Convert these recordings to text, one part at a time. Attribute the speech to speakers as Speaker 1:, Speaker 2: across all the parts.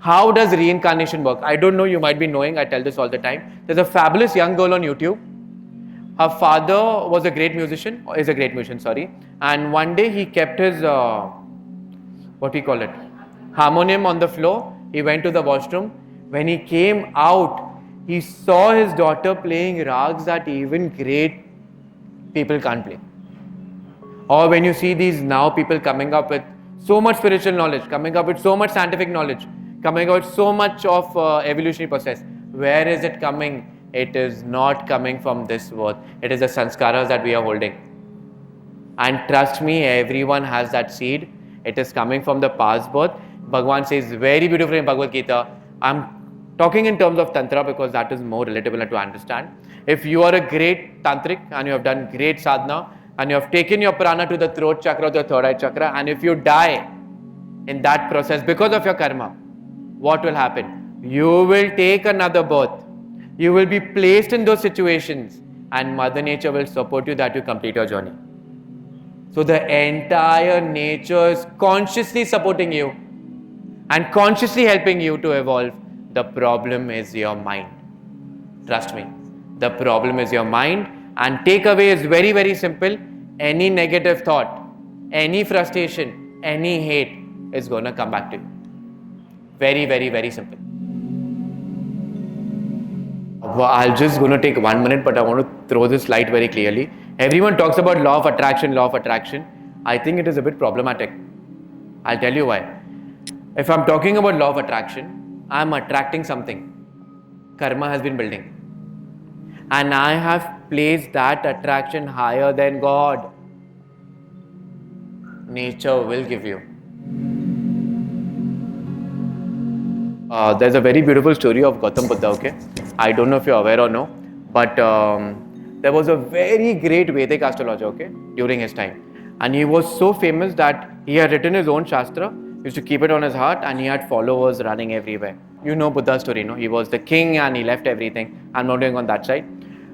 Speaker 1: How does reincarnation work? I don't know, you might be knowing, I tell this all the time. There's a fabulous young girl on YouTube. Her father was a great musician, or is a great musician, sorry. And one day he kept his, what we call it, harmonium on the floor. He went to the washroom. When he came out, he saw his daughter playing rags that even great people can't play. Or when you see these now people coming up with so much spiritual knowledge, coming up with so much scientific knowledge, coming out with so much of evolutionary process. Where is it coming? It is not coming from this world. It is the sanskaras that we are holding. And trust me, everyone has that seed. It is coming from the past birth. Bhagwan says very beautifully in Bhagavad Gita. I'm talking in terms of Tantra because that is more relatable to understand. If you are a great Tantric and you have done great sadhana and you have taken your prana to the throat chakra, to the third eye chakra, and if you die in that process because of your karma, what will happen? You will take another birth. You will be placed in those situations and Mother Nature will support you that you complete your journey. So the entire nature is consciously supporting you and consciously helping you to evolve. The problem is your mind. Trust me. The problem is your mind, and takeaway is very, very simple. Any negative thought, any frustration, any hate is going to come back to you. Very, very, very simple. Well, I'll just going to take 1 minute, but I want to throw this slide very clearly. Everyone talks about law of attraction, law of attraction. I think it is a bit problematic. I'll tell you why. If I'm talking about law of attraction, I'm attracting something. Karma has been building. And I have placed that attraction higher than God. Nature will give you. There's a very beautiful story of Gautam Buddha, okay? I don't know if you're aware or no, but there was a very great Vedic astrologer, okay, during his time. And he was so famous that he had written his own Shastra, used to keep it on his heart, and he had followers running everywhere. You know Buddha's story, no? He was the king and he left everything. I'm not going on that side.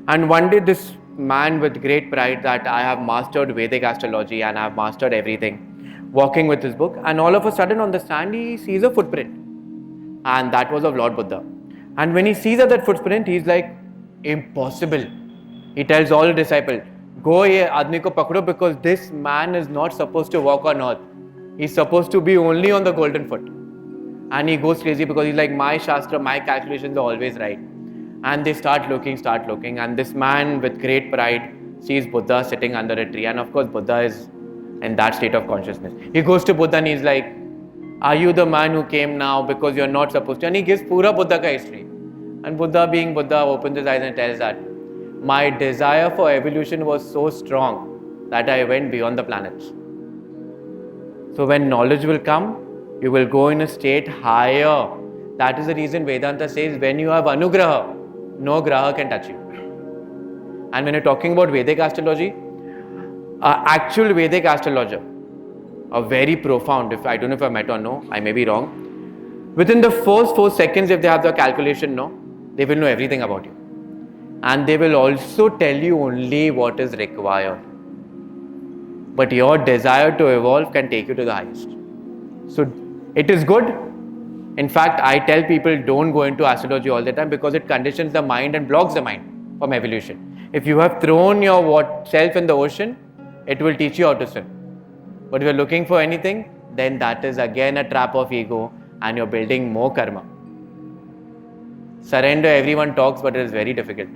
Speaker 1: And one day this man with great pride that I have mastered Vedic astrology and I have mastered everything, walking with his book, and all of a sudden on the sand he sees a footprint. And that was of Lord Buddha. And when he sees that footprint, he's like, impossible. He tells all the disciples, go ye admi ko pakdo, because this man is not supposed to walk on earth. He's supposed to be only on the golden foot. And he goes crazy because he's like, my Shastra, my calculations are always right. And they start looking. And this man with great pride sees Buddha sitting under a tree. And of course, Buddha is in that state of consciousness. He goes to Buddha and he's like, are you the man who came now because you're not supposed to? And he gives pura Buddha ka history. And Buddha being Buddha opens his eyes and tells that my desire for evolution was so strong that I went beyond the planets. So when knowledge will come, you will go in a state higher. That is the reason Vedanta says when you have anugraha, no graha can touch you. And when you're talking about Vedic astrology, actual Vedic astrologer, a very profound, if I don't know if I met or no, I may be wrong. Within the first 4 seconds, if they have the calculation, no, they will know everything about you. And they will also tell you only what is required. But your desire to evolve can take you to the highest. So it is good. In fact, I tell people don't go into astrology all the time because it conditions the mind and blocks the mind from evolution. If you have thrown your self in the ocean, it will teach you how to swim. But if you're looking for anything, then that is again a trap of ego and you're building more karma. Surrender, everyone talks, but it is very difficult.